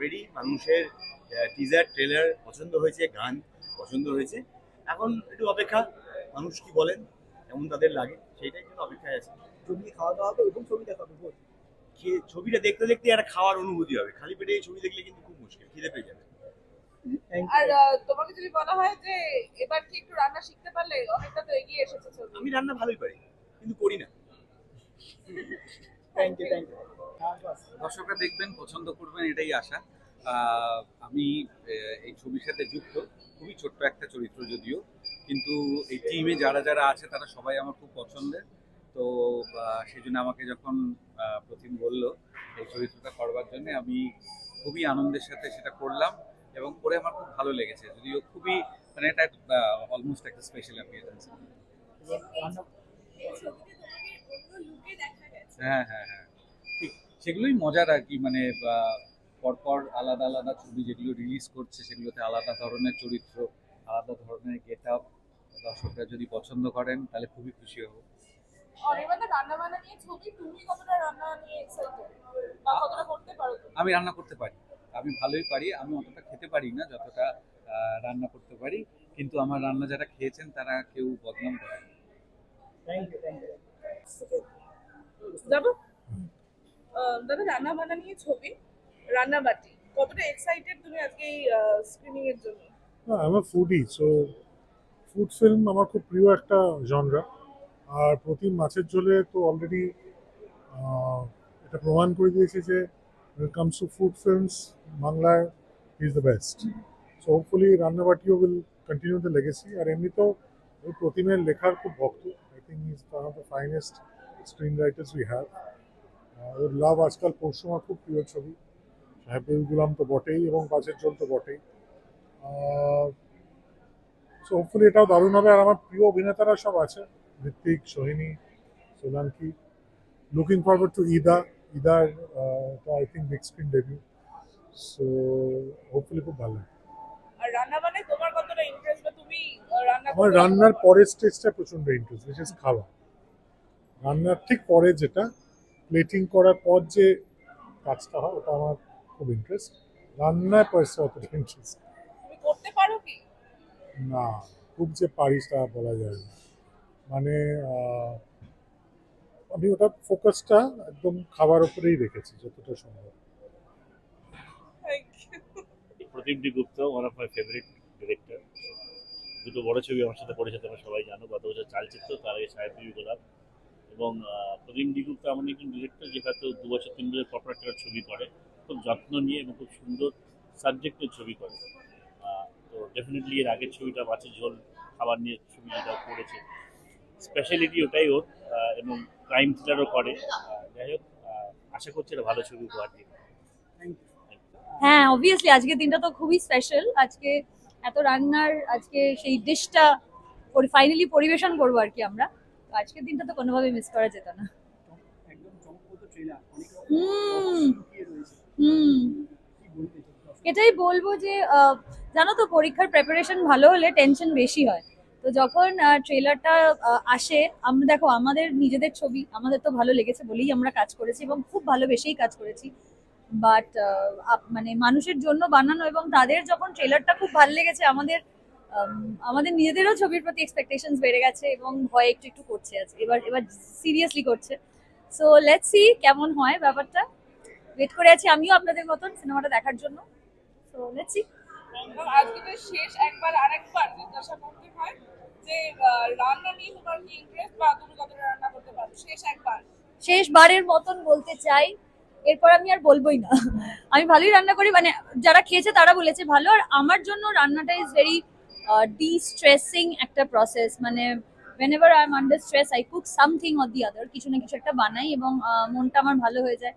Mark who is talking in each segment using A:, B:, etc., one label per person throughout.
A: Ready. মানুষের teaser trailer পছন্দ হয়েছে, গান পছন্দ হয়েছে। এখন একটু অপেক্ষা, মানুষ কি বলেন, কেমন তাদের লাগে, সেইটাই কিন্তু অপেক্ষায় আছে।
B: ছবি খাওয়া দাওয়া হবে এবং ছবি দেখা হবে বোধ।
A: ছবিটা দেখতে দেখতে একটা খাওয়ার অনুভূতি হবে, খালি পেটে ছবি দেখলে কিন্তু খুব মুশকিল, খিদে পেয়ে যাবে।
C: আর তোমাকে যদি বলা হয় যে এবার কি একটু রান্না শিখতে পারলে, অনেকটা তো এগিয়ে এসেছে ছবি।
A: আমি রান্না ভালোই পারি, কিন্তু করি না।
B: Thank you.
D: দর্শকরা দেখবেন, পছন্দ করবেন, এটাই আশা। আমি এই ছবির সাথে যুক্ত, খুবই ছোট্ট একটা চরিত্র যদিও, কিন্তু এই টিমে যারা যারা আছে তারা সবাই আমার খুব পছন্দের। তো সেই জন্য আমাকে যখন প্রতিম বললো এই চরিত্রটা করবার জন্য, আমি খুবই আনন্দের সাথে সেটা করলাম এবং করে আমার খুব ভালো লেগেছে। যদিও খুবই মানে এটা অলমোস্ট একটা স্পেশাল অ্যাপিয়ারেন্স। হ্যাঁ হ্যাঁ হ্যাঁ, ঠিক সেগুলোই মজার আর কি। মানে পরপর আলাদা আলাদা ছবি যেগুলো রিলিজ করছে, সেগুলোতে আলাদা ধরনের চরিত্র, আলাদা ধরনের গেট আপ। দর্শকরা যদি পছন্দ করেন তাহলে খুবই খুশি হব।
C: অনির্বাণের রান্না বান্না নিয়ে ছবি, তুমি কতটা রান্না নিয়ে এক্সাইটেড বা কতটা করতে পারো তুমি?
D: আমি রান্না করতে পারি, আমি ভালোই পারি। আমি অতটা খেতে পারি না যতটা রান্না করতে পারি, কিন্তু আমার রান্না যারা খেয়েছেন তারা কেউ বদনাম করে না।
B: Thank you.
C: যাবো দাদা, রান্না বান্না নিয়ে ছবি, রান্নাবাটি, কতটা এক্সাইটেড তুমি আজকে এই স্ক্রিনিং এর জন্য?
E: আমি ফুডি, সো ফুড ফিল্ম আমার খুব প্রিয় একটা জনরা। আর প্রতি মাছের ঝোলে তো অলরেডি এটা প্রমাণ করে দিয়েছে যে when it comes to food films, বাংলায় is the best. So hopefully রান্নাবাটিও will continue the legacy. আর এমনিতেও ওই প্রতিমের লেখার খুব ভক্ত। I think he is one of the finest screenwriters we have. ওর লাভ আজকাল পরশু আমার খুব প্রিয় ছবি, সাহেবুল গুলাম তো বটেই এবং মাছের ঝোল তো বটেই। সো হোপফুলি এটাও দারুণ হবে। আর আমার প্রিয় অভিনেতারা সব আছে, Ritwik, Sohini, Solanki. Looking forward to either I think big screen debut. So hopefully খুব ভালো লাগে।
C: আর রান্না বান্নায় তোমার কতটা ইন্টারেস্ট, বা তুমি রান্না
E: আমার রান্নার পরের স্টেজটা প্রচণ্ড ইন্টারেস্ট, বিশেষ খাওয়া। রান্নার ঠিক পরে যেটা প্লেটিং করার পর যে কাজটা হয়, ওটা আমার খুব ইন্টারেস্ট। রান্নায় পয়সা অতটা ইন্টারেস্ট
C: তুমি করতে পারো কি?
E: না, খুব যে পারিস তা বলা যায় না। মানে আমি ওটা ফোকাসটা একদম খাবার উপরেই রেখেছি যতটা সম্ভব।
F: Pradip Gupta, one of my favourite director. দুটো বড় ছবি আমার সাথে করেছে, তোমরা সবাই জানো, গত বছর চালচিত্র, তার আগে সাহেব গোলাপ। এবং প্রদীপ গুপ্ত এমন একজন ডিরেক্টর যে হয়তো 2 বছর 3 বছর পর একটা ছবি করে, খুব যত্ন নিয়ে এবং খুব সুন্দর সাবজেক্টের ছবি করে। তো ডেফিনেটলি এর আগের ছবিটা মাছের ঝোল খাবার নিয়ে ছবি যেটা করেছে, স্পেশালিটি ওটাই ওর। এবং ক্রাইম থ্রিলারও করে। যাই হোক, আশা করছি এটা ভালো ছবি উপহার দিবে।
G: হ্যাঁ, অবভিয়াসলি আজকের দিনটা তো খুবই স্পেশাল। আজকে এত রান্নার, আজকে সেই ডিশটা ফাইনালি পরিবেশন করবো আর কি আমরা। তো আজকের দিনটা তো কোনোভাবে মিস করা যেত না।
B: একদম চমকপ্রদ ট্রেলার,
G: এটাই বলবো যে জানো তো, পরীক্ষার প্রিপারেশন ভালো হলে টেনশন বেশি হয়। তো যখন ট্রেলারটা আসে, আমরা দেখো আমাদের নিজেদের ছবি, আমাদের তো ভালো লেগেছে বলেই আমরা কাজ করেছি এবং খুব ভালোবেসেই কাজ করেছি। বাট মানে মানুষের জন্য বানানো, এবং তাদের যখন ট্রেলারটা খুব ভালো লেগেছে, আমাদের নিজেদেরও ছবির প্রতি এক্সপেকটেশনস বেড়ে গেছে এবং ভয় একটু একটু করছে আজকে, এবার সিরিয়াসলি করছে। সো লেটস সি কেমন হয় ব্যাপারটা। ওয়েট করে আছি আমিও আপনাদের মতন সিনেমাটা দেখার জন্য। So let's see.
C: আজকে তো শেষ একবার আরেকবার জিজ্ঞাসা করতে হয় যে রান্না নিয়ে তোমার কি ইন্টারেস্ট, বা তুমি কতটা রান্না করতে পারো?
G: শেষবারের মতন বলতে চাই, এরপর আমি আর বলবোই না। আমি ভালোই রান্না করি, মানে যারা খেয়েছে তারা বলেছে ভালো। আর আমার জন্য রান্নাটা ইজ ভেরি de-stressing একটা প্রসেস। মানে whenever I am under stress, I cook something or the other, কিছু না কিছু একটা বানাই এবং মনটা আমার ভালো হয়ে যায়।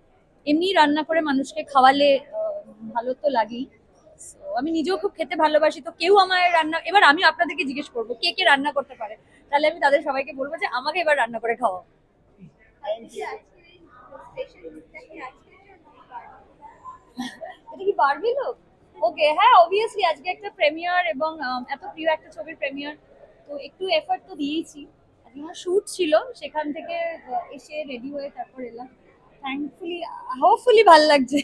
G: এমনি রান্না করে মানুষকে খাওয়ালে ভালো তো লাগেই। আমি নিজেও খুব খেতে ভালোবাসি। তো কেউ আমার রান্না, এবার আমি আপনাদেরকে জিজ্ঞেস করবো কে কে রান্না করতে পারে, তাহলে আমি তাদের সবাইকে বলবো যে আমাকে এবার রান্না করে খাওয়াও। এটা কি বারবি লোক? ওকে, হ্যাঁ অবভিয়াসলি আজকে একটা প্রিমিয়ার এবং এত প্রিয় একটা ছবির প্রিমিয়ার, তো একটু এফর্ট তো দিয়েছি। আজকে আমার শুট ছিল, সেখান থেকে এসে রেডি হয়ে তারপর এলাম। থ্যাঙ্কফুলি, হোপফুলি ভালো লাগছে।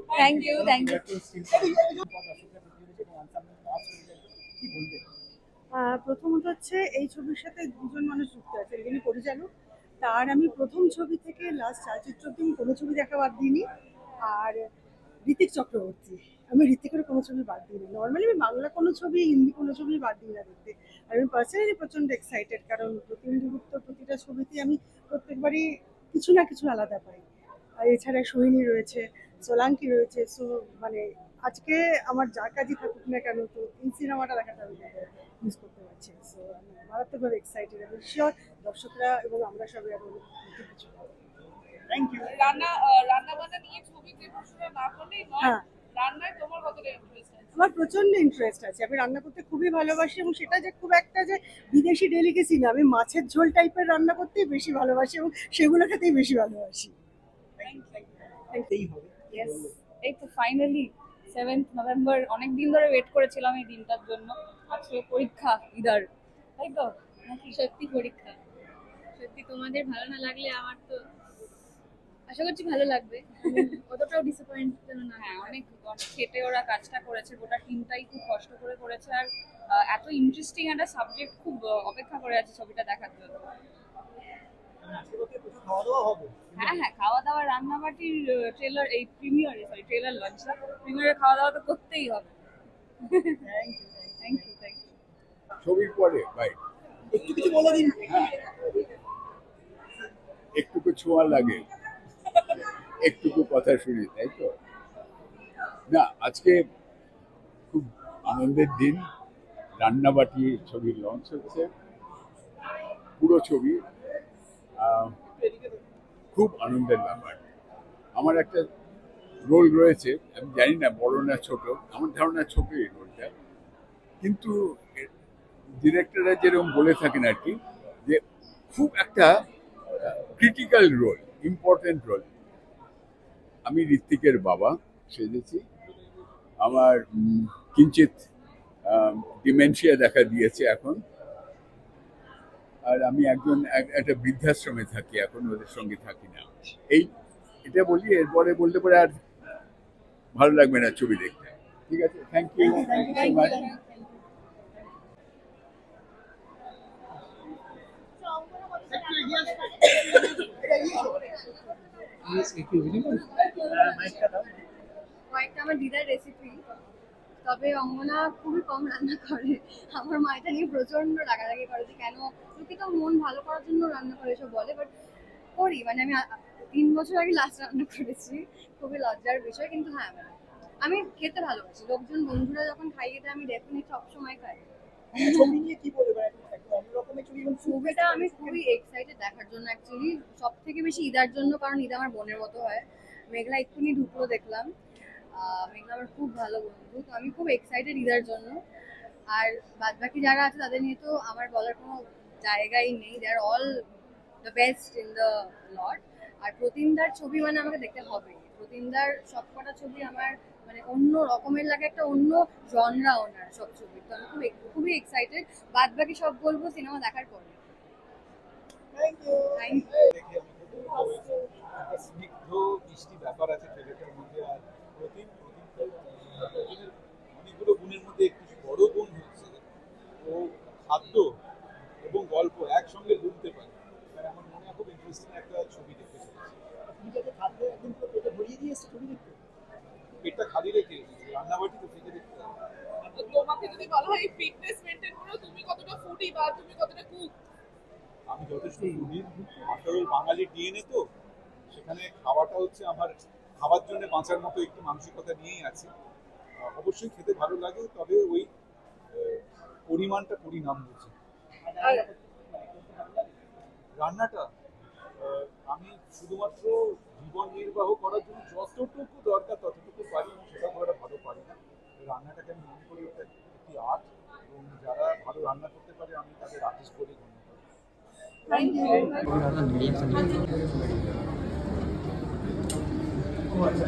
G: Thank you thank you.
B: কি বলবে?
H: প্রথমত হচ্ছে এই ছবির সাথে দুজন মানুষ যুক্ত আছে, যিনি পরিচালক, তার আমি প্রথম ছবি থেকে লাস্ট চলচ্চিত্র অবধি আমি কোনো ছবি দেখা বাদ দিইনি। আর ঋতিক চক্রবর্তী, আমি ঋতিকের কোনো ছবি বাদ দিইনি। নর্মালি আমি বাংলা কোনো ছবি, হিন্দি কোনো ছবি বাদ দিই না দেখতে। আর আমি পার্সোনালি প্রচণ্ড এক্সাইটেড, কারণ প্রতিনিধি গুপ্তর প্রতিটা ছবিতে আমি প্রত্যেকবারই কিছু না কিছু আলাদা পাই। আর এছাড়া সোহিনী রয়েছে, সোলাঙ্কি রয়েছে। সো মানে আজকে আমার যা কাজই থাকুক না কেন, তো এই সিনেমাটা দেখাটা আমি মিস করতে পারছি। সো আমি মারাত্মকভাবে এক্সাইটেড এবং শিওর দর্শকরা এবং আমরা সবাই আরো নতুন কিছু পাবো।
B: Thank you.
C: রান্না বান্না নিয়ে ছবিতে পড়াশোনা না করলেই নয়,
H: হ্যাঁ।
C: রান্নায় তোমার কতটা ইন্টারেস্ট আছে?
H: আমার প্রচন্ড ইন্টারেস্ট আছে, আমি রান্না করতে খুবই ভালোবাসি এবং সেটা যে খুব একটা যে বিদেশি ডেলিকেসি না, আমি মাছের ঝোল টাইপের রান্না করতেই বেশি ভালোবাসি এবং সেগুলো খেতেই বেশি ভালোবাসি।
B: এই হবে।
G: ইয়েস, এই তো ফাইনালি 7th নভেম্বর, অনেক দিন ধরে ওয়েট করেছিলাম এই দিনটার জন্য। আজকে পরীক্ষা ঈদার, তাই তো নাকি?
I: সত্যি পরীক্ষা, সত্যি তোমাদের ভালো না লাগলে আমার তো আশা করছি ভালো লাগবে, অতটাও ডিসঅ্যাপয়েন্ট যেন না।
G: হ্যাঁ, অনেক অনেক খেটে ওরা কাজটা করেছে, গোটা টিমটাই খুব কষ্ট করে করেছে। আর এত ইন্টারেস্টিং একটা সাবজেক্ট, খুব অপেক্ষা করে আছে ছবিটা দেখার জন্য।
B: আজকে রাতে প্রচুর খাওয়া দাওয়া হবে।
G: হ্যাঁ হ্যাঁ, খাওয়া দাওয়া, রান্নাবাটির ট্রেলার, এই ট্রেলার লঞ্চ না, প্রিমিয়ারে খাওয়া দাওয়া তো করতেই হবে।
B: Thank you.
G: Thank you thank you.
J: ছবির পরে ভাই
B: একটু কিছু বলে দিন।
J: একটুকু ছোঁয়া লাগে, একটুকু কথা শুনি, তাই তো না? আজকে খুব আনন্দের দিন, রান্নাবাটি ছবির লঞ্চ হচ্ছে, পুরো ছবি খুব আনন্দের ব্যাপার। আমার একটা রোল রয়েছে, আমি জানি না বড় না ছোট, আমার ধারণা ছোট এই রোলটা, কিন্তু ডিরেক্টররা যেরকম বলে থাকেন আর কি, যে খুব একটা ক্রিটিক্যাল রোল, ইম্পর্টেন্ট রোল। আমি ঋত্বিকের বাবা সেজেছি, আমার কিঞ্চিত ডিমেনশিয়া দেখা দিয়েছে এখন, আর আমি একটা বৃদ্ধাশ্রমে থাকি এখন, ওদের সঙ্গে থাকি না। এটা বলি, এরপরে বলতে পারে আর ভালো লাগবে না ছবি দেখতে। ঠিক আছে, থ্যাংক ইউ সো মাচ।
I: কয়েকটা আমার দিদার রেসিপি, তবে অঙ্গনা খুবই কম রান্না করে। আমার মা এটা নিয়ে প্রচন্ড রাগারাগি করে যে কেন লোকে তো মন ভালো করার জন্য রান্না করে এসব বলে, বাট করি। মানে আমি 3 বছর আগে লাস্ট রান্না করেছি, খুবই লজ্জার বিষয়। কিন্তু হ্যাঁ, আমি খেতে ভালোবাসি, লোকজন বন্ধুরা যখন খাইয়ে দেয় আমি ডেফিনেটলি সবসময় খাই।
B: ছবি নিয়ে কি বলবে? একটা অন্যরকমের ছবি এবং
I: ছবিটা আমি খুবই এক্সাইটেড দেখার জন্য, অ্যাকচুয়ালি সব থেকে বেশি ঈদার জন্য, কারণ ঈদ আমার বোনের মতো হয়। মেঘলা এক্ষুনি ঢুকলো দেখলাম, মেঘলা আমার খুব ভালো বন্ধু, তো আমি খুব এক্সাইটেড ঈদার জন্য। আর বাদবাকি যারা আছে তাদের নিয়ে তো আমার বলার কোনো জায়গাই নেই, they are all the best in the lot. আর প্রতিমদার ছবি মানে আমাকে দেখতে হবে। প্রতিমদার সবকটা ছবি আমার মানে অন্য রকমের লাগে, একটা অন্য জনরা ওনার সব ছবি, তো আমি খুবই এক্সাইটেড। বাদবাকি সব বলবো সিনেমা দেখার পরে।
B: Thank you.
I: Thank you.
K: একটা স্নিগ্ধ মিষ্টি ব্যাপার আছে ছেলেটার মধ্যে। আর প্রতিমের অনেকগুলো গুণের মধ্যে একটু বড় গুণ হচ্ছে ও খাদ্য এবং গল্প একসঙ্গে বুনতে পারে। আমার মনে হয় খুব ইন্টারেস্টিং একটা ছবি দেখতে চলেছে।
B: তুমি যাতে খাদ্য একদম পুরো পেটে ভরিয়ে দিয়ে এসছো ছবি দেখতে।
K: পেটটা খালি রেখে রান্নাবাটি তো থেকে দেখতে হবে।
C: তো তোমাকে যদি বলা হয় ফিটনেস মেইনটেইন করো, তুমি কতটা ফুডি বা তুমি কতটা কুক?
K: আমি যথেষ্ট ফুডি, আসলে বাঙালির ডিএনএ তো, সেখানে খাওয়াটা হচ্ছে আমার খাবার জন্য বাঁচার মতো একটু মানসিকতা নিয়েই আছে। অবশ্যই খেতে ভালো লাগে, তবে ওই পরিমাণটা পরিণাম বুঝি। রান্নাটা আমি শুধুমাত্র জীবন নির্বাহ করার জন্য যতটুকু দরকার ততটুকু পারি, এবং সেটা খুব একটা ভালো পারি না। রান্নাটাকে আমি মনে করি ওটা একটি আর্ট, এবং যারা ভালো রান্না করতে পারে আমি তাদের আর্টিস্ট বলে গণ্য করি।
G: Thank you.
B: ও আচ্ছা,